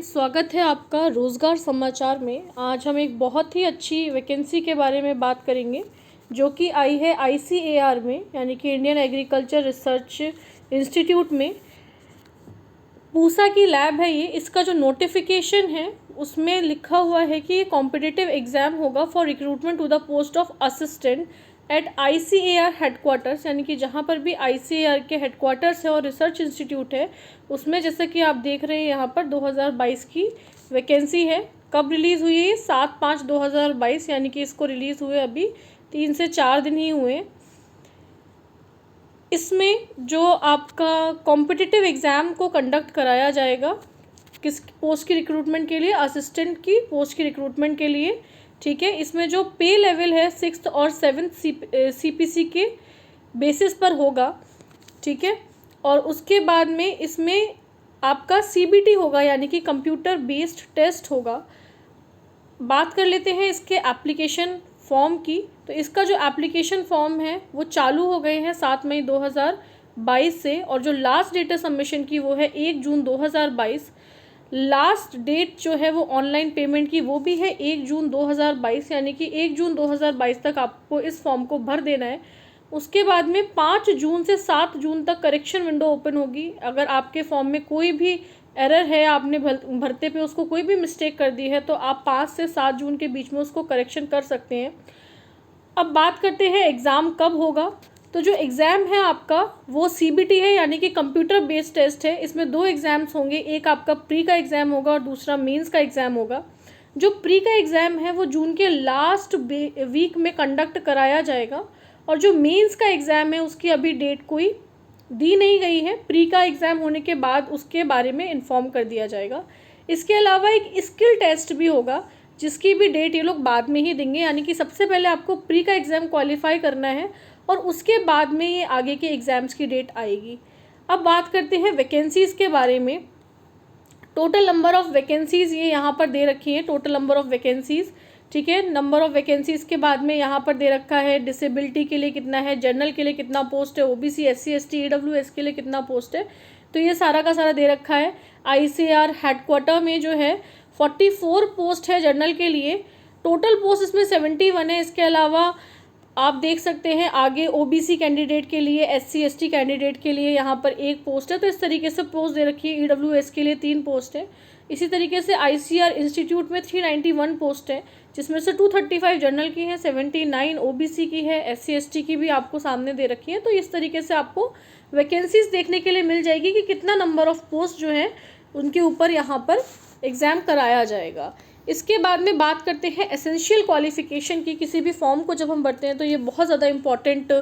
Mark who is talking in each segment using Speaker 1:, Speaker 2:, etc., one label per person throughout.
Speaker 1: Friends, स्वागत है आपका रोज़गार समाचार में। आज हम एक बहुत ही अच्छी वैकेंसी के बारे में बात करेंगे जो कि आई है ICAR में, यानी कि इंडियन एग्रीकल्चर रिसर्च इंस्टीट्यूट में। पूसा की लैब है ये। इसका जो नोटिफिकेशन है उसमें लिखा हुआ है कि ये कॉम्पिटिटिव एग्ज़ाम होगा for recruitment to the post of assistant at ICAR headquarters, यानी कि जहाँ पर भी ICAR के हेडक्वार्टर्स है और रिसर्च इंस्टीट्यूट है उसमें, जैसे कि आप देख रहे हैं यहाँ पर 2022 की वैकेंसी है। कब रिलीज़ हुई है? 7/5/2022, यानी कि इसको रिलीज़ हुए अभी 3 से 4 दिन ही हुए। इसमें जो आपका कॉम्पिटिटिव एग्ज़ाम को कंडक्ट कराया जाएगा किस पोस्ट की रिक्रूटमेंट के लिए? असिस्टेंट की पोस्ट की रिक्रूटमेंट के लिए। ठीक है, इसमें जो पे लेवल है 6th और 7th CPC के बेसिस पर होगा। ठीक है, और उसके बाद में इसमें आपका CBT होगा, यानी कि कंप्यूटर बेस्ड टेस्ट होगा। बात कर लेते हैं इसके एप्लीकेशन फॉर्म की। तो इसका जो एप्लीकेशन फॉर्म है वो चालू हो गए हैं 7 मई 2022 से, और जो लास्ट डेट है सबमिशन की वो है 1 जून 2022। लास्ट डेट जो है वो ऑनलाइन पेमेंट की वो भी है 1 जून 2022, यानी कि 1 जून 2022 तक आपको इस फॉर्म को भर देना है। उसके बाद में 5 जून से 7 जून तक करेक्शन विंडो ओपन होगी। अगर आपके फॉर्म में कोई भी एरर है, आपने भरते पे उसको कोई भी मिस्टेक कर दी है, तो आप 5 से 7 जून के बीच में उसको करेक्शन कर सकते हैं। अब बात करते हैं एग्ज़ाम कब होगा। तो जो एग्ज़ाम है आपका वो CBT है, यानी कि कंप्यूटर बेस्ड टेस्ट है। इसमें 2 एग्ज़ाम्स होंगे, एक आपका प्री का एग्ज़ाम होगा और दूसरा मेंस का एग्ज़ाम होगा। जो प्री का एग्ज़ाम है वो जून के लास्ट वीक में कंडक्ट कराया जाएगा, और जो मेंस का एग्ज़ाम है उसकी अभी डेट कोई दी नहीं गई है। प्री का एग्ज़ाम होने के बाद उसके बारे में इन्फॉर्म कर दिया जाएगा। इसके अलावा एक स्किल टेस्ट भी होगा जिसकी भी डेट ये लोग बाद में ही देंगे, यानी कि सबसे पहले आपको प्री का एग्ज़ाम क्वालिफाई करना है और उसके बाद में ये आगे के एग्ज़ाम्स की डेट आएगी। अब बात करते हैं वैकेंसीज़ के बारे में। टोटल नंबर ऑफ़ वैकेंसीज़ ये यहाँ पर दे रखी है, टोटल नंबर ऑफ़ वैकेंसीज़। ठीक है, नंबर ऑफ़ वैकेंसीज़ के बाद में यहाँ पर दे रखा है डिसेबिलिटी के लिए कितना है, जनरल के लिए कितना पोस्ट है, OBC SC ST EWS के लिए कितना पोस्ट है। तो ये सारा का सारा दे रखा है। ICAR हेडक्वार्टर में जो है 44 पोस्ट है जनरल के लिए। टोटल पोस्ट इसमें 71 है। इसके अलावा आप देख सकते हैं आगे OBC कैंडिडेट के लिए, SC ST कैंडिडेट के लिए यहाँ पर 1 पोस्ट है। तो इस तरीके से पोस्ट दे रखी है। EWS के लिए 3 पोस्ट है। इसी तरीके से ICAR इंस्टीट्यूट में 391 पोस्ट है, जिसमें से 235 जनरल की है, 79 OBC की है, SC ST की भी आपको सामने दे रखी है। तो इस तरीके से आपको वैकेंसीज देखने के लिए मिल जाएगी कि कितना नंबर ऑफ़ पोस्ट जो है उनके ऊपर यहाँ पर एग्ज़ाम कराया जाएगा। इसके बाद में बात करते हैं एसेंशियल क्वालिफ़िकेशन की। किसी भी फॉर्म को जब हम भरते हैं तो ये बहुत ज़्यादा इम्पॉर्टेंट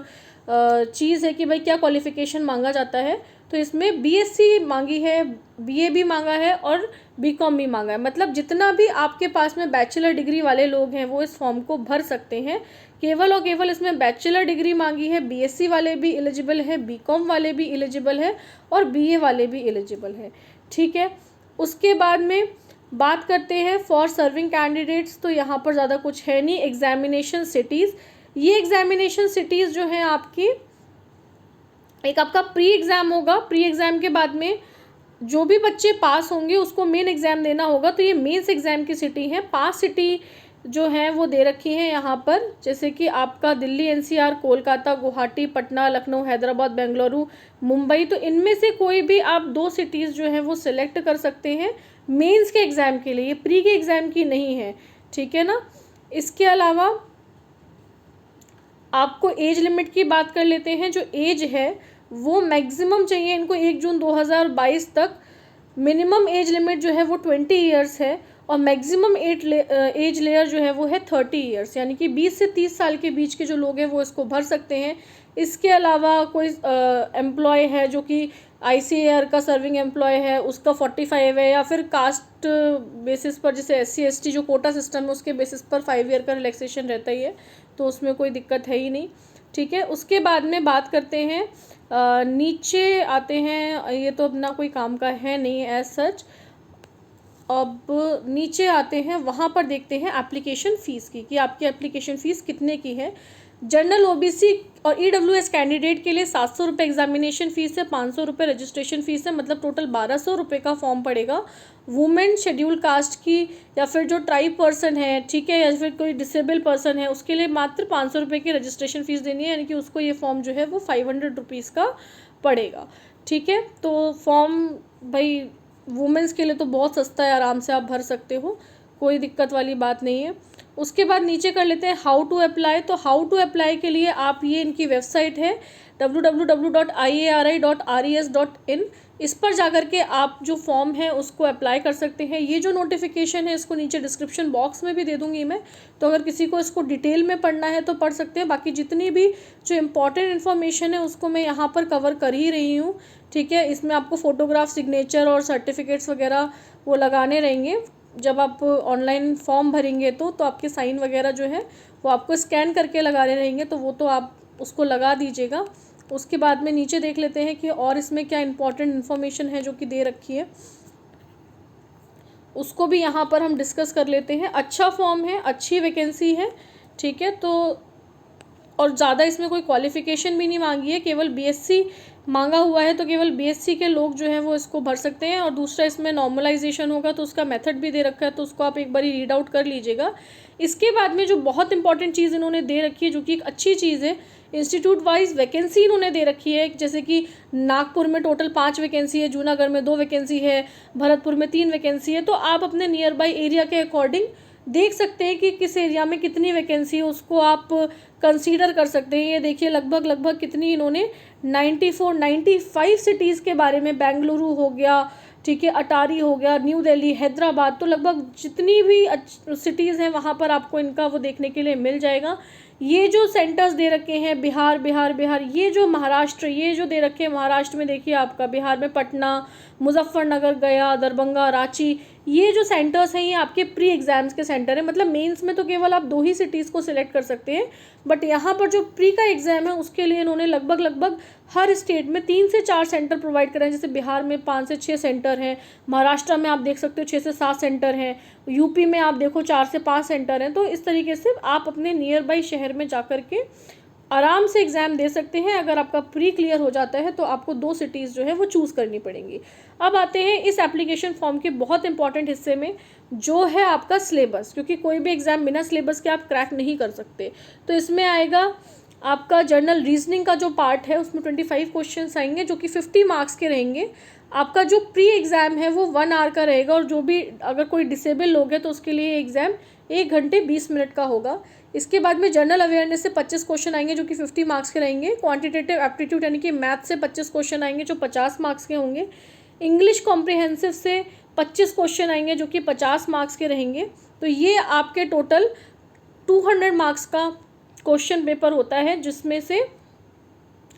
Speaker 1: चीज़ है कि भाई क्या क्वालिफ़िकेशन मांगा जाता है। तो इसमें BSc मांगी है, BA भी मांगा है और BCom भी मांगा है। मतलब जितना भी आपके पास में बैचलर डिग्री वाले लोग हैं वो इस फॉर्म को भर सकते हैं। केवल और केवल इसमें बैचलर डिग्री मांगी है। BSc वाले भी एलिजिबल है, BCom वाले भी एलिजिबल है और BA वाले भी एलिजिबल है। ठीक है, उसके बाद में बात करते हैं फॉर सर्विंग कैंडिडेट्स। तो यहाँ पर ज़्यादा कुछ है नहीं। एग्जामिनेशन सिटीज़, ये एग्जामिनेशन सिटीज़ जो हैं आपकी, एक आपका प्री एग्ज़ाम होगा। प्री एग्ज़ाम के बाद में जो भी बच्चे पास होंगे उसको मेन एग्ज़ाम देना होगा। तो ये मेंस एग्ज़ाम की सिटी है। 5 सिटी जो हैं वो दे रखी हैं यहाँ पर, जैसे कि आपका दिल्ली NCR, कोलकाता, गुवाहाटी, पटना, लखनऊ, हैदराबाद, बेंगलुरु, मुंबई। तो इनमें से कोई भी आप 2 सिटीज़ जो हैं वो सिलेक्ट कर सकते हैं मेंस के एग्ज़ाम के लिए। प्री के एग्ज़ाम की नहीं है। ठीक है ना। इसके अलावा आपको एज लिमिट की बात कर लेते हैं। जो एज है वो मैक्सिमम चाहिए इनको 1 जून 2022 तक। मिनिमम एज लिमिट जो है वो 20 ईयर्स है और मैक्सिमम एज लेयर जो है वो है 30 ईयर्स, यानी कि 20 से 30 साल के बीच के जो लोग हैं वो इसको भर सकते हैं। इसके अलावा कोई एम्प्लॉय है जो कि ICAR का सर्विंग एम्प्लॉय है, उसका 45 है, या फिर कास्ट बेसिस पर जैसे SC ST जो कोटा सिस्टम है उसके बेसिस पर 5 ईयर का रिलैक्सेशन रहता ही है, तो उसमें कोई दिक्कत है ही नहीं। ठीक है, उसके बाद में बात करते हैं नीचे आते हैं। ये तो अपना कोई काम का है नहीं एज सच। अब नीचे आते हैं, वहाँ पर देखते हैं एप्लीकेशन फ़ीस की कि आपकी एप्लीकेशन फ़ीस कितने की है। जनरल ओबीसी और ईडब्ल्यूएस कैंडिडेट के लिए 700 रुपये एग्जामिनेशन फ़ीस है, 500 रुपये रजिस्ट्रेशन फ़ीस है, मतलब टोटल 1200 रुपये का फॉर्म पड़ेगा। वुमेन शेड्यूल कास्ट की या फिर जो ट्राइब पर्सन है, ठीक है, या फिर कोई डिसेबल पर्सन है, उसके लिए मात्र 500 रुपये की रजिस्ट्रेशन फ़ीस देनी है, यानी कि उसको ये फॉर्म जो है वो 500 रुपीज़ का पड़ेगा। ठीक है, तो फॉर्म भाई वुमेंस के लिए तो बहुत सस्ता है, आराम से आप भर सकते हो, कोई दिक्कत वाली बात नहीं है। उसके बाद नीचे कर लेते हैं हाउ टू अप्लाई। तो हाउ टू अप्लाई के लिए आप ये इनकी वेबसाइट है www.iari.res.in, इस पर जाकर के आप जो फॉर्म है उसको अप्लाई कर सकते हैं। ये जो नोटिफिकेशन है इसको नीचे डिस्क्रिप्शन बॉक्स में भी दे दूंगी मैं, तो अगर किसी को इसको डिटेल में पढ़ना है तो पढ़ सकते हैं। बाकी जितनी भी जो इम्पोर्टेंट इन्फॉर्मेशन है उसको मैं यहाँ पर कवर कर ही रही हूँ। ठीक है, इसमें आपको फ़ोटोग्राफ, सिग्नेचर और सर्टिफिकेट्स वगैरह वो लगाने रहेंगे। जब आप ऑनलाइन फॉर्म भरेंगे तो आपके साइन वगैरह जो है वो आपको स्कैन करके लगाने रहेंगे, तो वो तो आप उसको लगा दीजिएगा। उसके बाद में नीचे देख लेते हैं कि और इसमें क्या इंपॉर्टेंट इन्फॉर्मेशन है जो कि दे रखी है, उसको भी यहाँ पर हम डिस्कस कर लेते हैं। अच्छा फॉर्म है, अच्छी वैकेंसी है, ठीक है, तो और ज़्यादा इसमें कोई क्वालिफ़िकेशन भी नहीं मांगी है, केवल बीएससी मांगा हुआ है, तो केवल बीएससी के लोग जो हैं वो इसको भर सकते हैं। और दूसरा इसमें नॉर्मलाइजेशन होगा, तो उसका मेथड भी दे रखा है, तो उसको आप एक बार रीड आउट कर लीजिएगा। इसके बाद में जो बहुत इंपॉर्टेंट चीज़ इन्होंने दे रखी है, जो कि एक अच्छी चीज़ है, इंस्टीट्यूट वाइज वैकेंसी इन्होंने दे रखी है। जैसे कि नागपुर में टोटल 5 वैकेंसी है, जूनागढ़ में 2 वैकेंसी है, भरतपुर में 3 वैकेंसी है। तो आप अपने नियर बाई एरिया के अकॉर्डिंग देख सकते हैं कि किस एरिया में कितनी वैकेंसी है, उसको आप कंसीडर कर सकते हैं। ये देखिए लगभग कितनी इन्होंने 95 सिटीज़ के बारे में, बेंगलुरु हो गया, ठीक है, अटारी हो गया, न्यू दिल्ली, हैदराबाद, तो लगभग जितनी भी सिटीज़ हैं वहाँ पर आपको इनका वो देखने के लिए मिल जाएगा। ये जो सेंटर्स दे रखे हैं बिहार, ये जो महाराष्ट्र, ये जो दे रखे हैं महाराष्ट्र में, देखिए आपका बिहार में पटना, मुजफ्फरनगर, गया, दरभंगा, रांची, ये जो सेंटर्स हैं ये आपके प्री एग्ज़ाम्स के सेंटर हैं। मतलब मेंस में तो केवल आप 2 ही सिटीज़ को सिलेक्ट कर सकते हैं, बट यहाँ पर जो प्री का एग्ज़ाम है उसके लिए इन्होंने लगभग हर स्टेट में 3 से 4 सेंटर प्रोवाइड कराए। जैसे बिहार में 5 से 6 सेंटर हैं, महाराष्ट्र में आप देख सकते हो 6 से 7 सेंटर हैं, यूपी में आप देखो 4 से 5 सेंटर हैं। तो इस तरीके से आप अपने नियर बाई शहर में जाकर के आराम से एग्ज़ाम दे सकते हैं। अगर आपका प्री क्लियर हो जाता है तो आपको 2 सिटीज़ जो है वो चूज़ करनी पड़ेंगी। अब आते हैं इस एप्लीकेशन फॉर्म के बहुत इंपॉर्टेंट हिस्से में, जो है आपका सिलेबस, क्योंकि कोई भी एग्ज़ाम बिना सिलेबस के आप क्रैक नहीं कर सकते। तो इसमें आएगा आपका जनरल रीजनिंग का जो पार्ट है, उसमें 25 क्वेश्चंस आएंगे जो कि 50 मार्क्स के रहेंगे। आपका जो प्री एग्ज़ाम है वो 1 आवर का रहेगा, और जो भी अगर कोई डिसेबल लोग हैं तो उसके लिए एग्ज़ाम 1 घंटे 20 मिनट का होगा। इसके बाद में जनरल अवेयरनेस से 25 क्वेश्चन आएंगे जो कि 50 मार्क्स के रहेंगे। क्वांटिटेटिव एप्टीट्यूड यानी कि मैथ से 25 क्वेश्चन आएंगे जो 50 मार्क्स के होंगे। इंग्लिश कॉम्प्रिहेंसिव से 25 क्वेश्चन आएंगे जो कि 50 मार्क्स के रहेंगे। तो ये आपके टोटल 200 मार्क्स का क्वेश्चन पेपर होता है, जिसमें से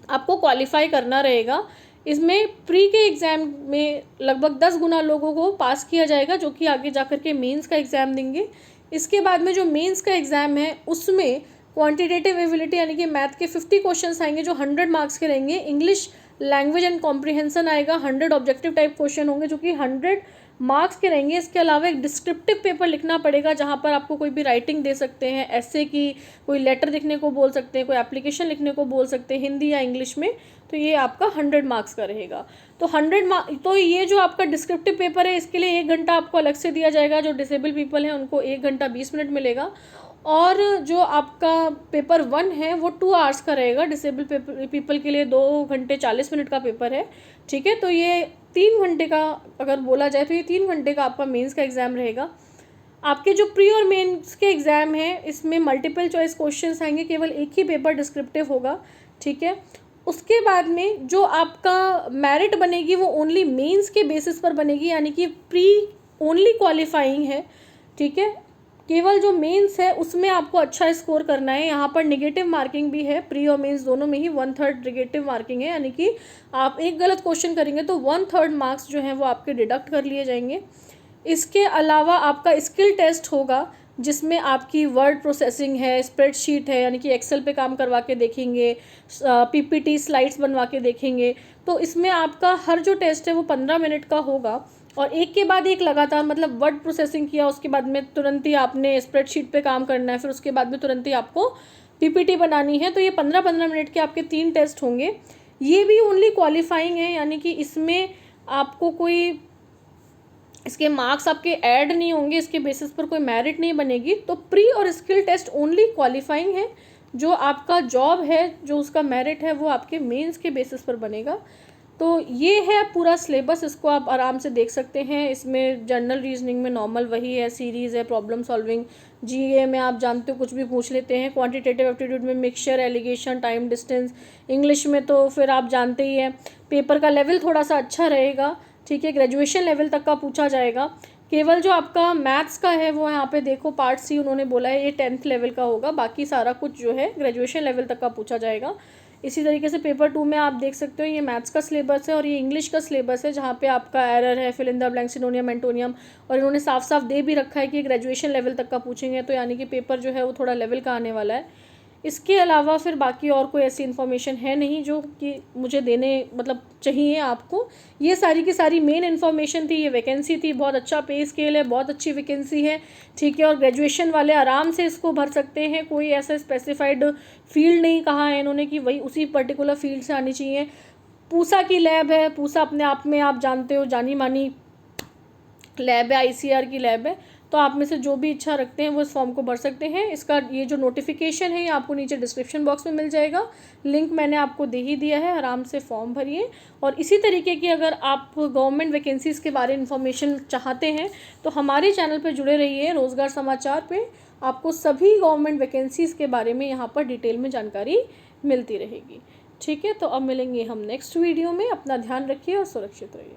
Speaker 1: आपको क्वालिफाई करना रहेगा। इसमें प्री के एग्ज़ाम में लगभग 10 गुना लोगों को पास किया जाएगा, जो कि आगे जाकर के मेंस का एग्ज़ाम देंगे। इसके बाद में जो मेंस का एग्ज़ाम है उसमें क्वांटिटेटिव एबिलिटी यानी कि मैथ के 50 क्वेश्चंस आएंगे जो 100 मार्क्स के रहेंगे। इंग्लिश लैंग्वेज एंड कॉम्प्रिहेंशन आएगा, 100 ऑब्जेक्टिव टाइप क्वेश्चन होंगे जो कि 100 मार्क्स के रहेंगे। इसके अलावा एक डिस्क्रिप्टिव पेपर लिखना पड़ेगा, जहाँ पर आपको कोई भी राइटिंग दे सकते हैं, ऐसे की कोई लेटर लिखने को बोल सकते हैं, कोई एप्लीकेशन लिखने को बोल सकते हैं हिंदी या इंग्लिश में, तो ये आपका 100 मार्क्स का रहेगा। तो 100 मार्क्स, तो ये जो आपका डिस्क्रिप्टिव पेपर है इसके लिए 1 घंटा आपको अलग से दिया जाएगा। जो डिसेबल पीपल हैं उनको 1 घंटा 20 मिनट मिलेगा। और जो आपका पेपर 1 है वो 2 आवर्स का रहेगा। डिसेबल पीपल के लिए 2 घंटे 40 मिनट का पेपर है, ठीक है। तो ये 3 घंटे का अगर बोला जाए तो ये 3 घंटे का आपका मेंस का एग्ज़ाम रहेगा। आपके जो प्री और मेंस के एग्ज़ाम हैं इसमें मल्टीपल चॉइस क्वेश्चंस आएंगे, केवल एक ही पेपर डिस्क्रिप्टिव होगा, ठीक है। उसके बाद में जो आपका मेरिट बनेगी वो ओनली मेंस के बेसिस पर बनेगी, यानी कि प्री ओनली क्वालिफाइंग है, ठीक है। केवल जो मेंस है उसमें आपको अच्छा स्कोर करना है। यहाँ पर नेगेटिव मार्किंग भी है, प्री और मेंस दोनों में ही 1/3 नेगेटिव मार्किंग है, यानी कि आप एक गलत क्वेश्चन करेंगे तो 1/3 मार्क्स जो हैं वो आपके डिडक्ट कर लिए जाएंगे। इसके अलावा आपका स्किल टेस्ट होगा, जिसमें आपकी वर्ड प्रोसेसिंग है, स्प्रेडशीट है, यानी कि एक्सेल पे काम करवा के देखेंगे, पीपीटी स्लाइड्स बनवा के देखेंगे। तो इसमें आपका हर जो टेस्ट है वो 15 मिनट का होगा, और एक के बाद एक लगातार, मतलब वर्ड प्रोसेसिंग किया उसके बाद में तुरंत ही आपने स्प्रेडशीट पे काम करना है, फिर उसके बाद में तुरंत ही आपको PPT बनानी है, तो ये 15-15 मिनट के आपके 3 टेस्ट होंगे। ये भी ओनली क्वालिफाइंग है, यानी कि इसमें आपको कोई इसके मार्क्स आपके ऐड नहीं होंगे, इसके बेसिस पर कोई मेरिट नहीं बनेगी। तो प्री और स्किल टेस्ट ओनली क्वालिफाइंग है, जो आपका जॉब है, जो उसका मेरिट है वो आपके मेंस के बेसिस पर बनेगा। तो ये है पूरा सिलेबस, इसको आप आराम से देख सकते हैं। इसमें जनरल रीजनिंग में नॉर्मल वही है, सीरीज़ है, प्रॉब्लम सॉल्विंग, जीए में आप जानते हो कुछ भी पूछ लेते हैं, क्वांटिटेटिव एप्टीट्यूड में mixture, alligation, time distance, English में तो फिर आप जानते ही हैं पेपर का लेवल थोड़ा सा अच्छा रहेगा, ठीक है, ग्रेजुएशन लेवल तक का पूछा जाएगा। केवल जो आपका मैथ्स का है वो यहाँ पे देखो पार्ट सी उन्होंने बोला है ये 10th लेवल का होगा, बाकी सारा कुछ जो है ग्रेजुएशन लेवल तक का पूछा जाएगा। इसी तरीके से पेपर 2 में आप देख सकते हो ये मैथ्स का सिलेबस है और ये इंग्लिश का सिलेबस है, जहाँ पे आपका एरर है, fill in the blank, synonym, antonym, और इन्होंने साफ साफ दे भी रखा है कि ग्रेजुएशन लेवल तक का पूछेंगे, तो यानी कि पेपर जो है वो थोड़ा लेवल का आने वाला है। इसके अलावा फिर बाकी और कोई ऐसी इन्फॉर्मेशन है नहीं जो कि मुझे देने मतलब चाहिए आपको। ये सारी की सारी मेन इन्फॉर्मेशन थी, ये वैकेंसी थी, बहुत अच्छा पे स्केल है, बहुत अच्छी वैकेंसी है, ठीक है, और ग्रेजुएशन वाले आराम से इसको भर सकते हैं। कोई ऐसा स्पेसिफाइड फील्ड नहीं कहा है इन्होंने कि वही उसी पर्टिकुलर फील्ड से आनी चाहिए। पूसा की लैब है, पूसा अपने आप में आप जानते हो जानी मानी लैब है, ICAR की लैब है, तो आप में से जो भी इच्छा रखते हैं वो इस फॉर्म को भर सकते हैं। इसका ये जो नोटिफिकेशन है ये आपको नीचे डिस्क्रिप्शन बॉक्स में मिल जाएगा, लिंक मैंने आपको दे ही दिया है, आराम से फॉर्म भरिए। और इसी तरीके की अगर आप गवर्नमेंट वैकेंसीज़ के बारे में इन्फॉर्मेशन चाहते हैं तो हमारे चैनल पर जुड़े रहिए, रोज़गार समाचार पे आपको सभी गवर्नमेंट वैकेंसीज़ के बारे में यहाँ पर डिटेल में जानकारी मिलती रहेगी, ठीक है। तो अब मिलेंगे हम नेक्स्ट वीडियो में, अपना ध्यान रखिए और सुरक्षित रहिए।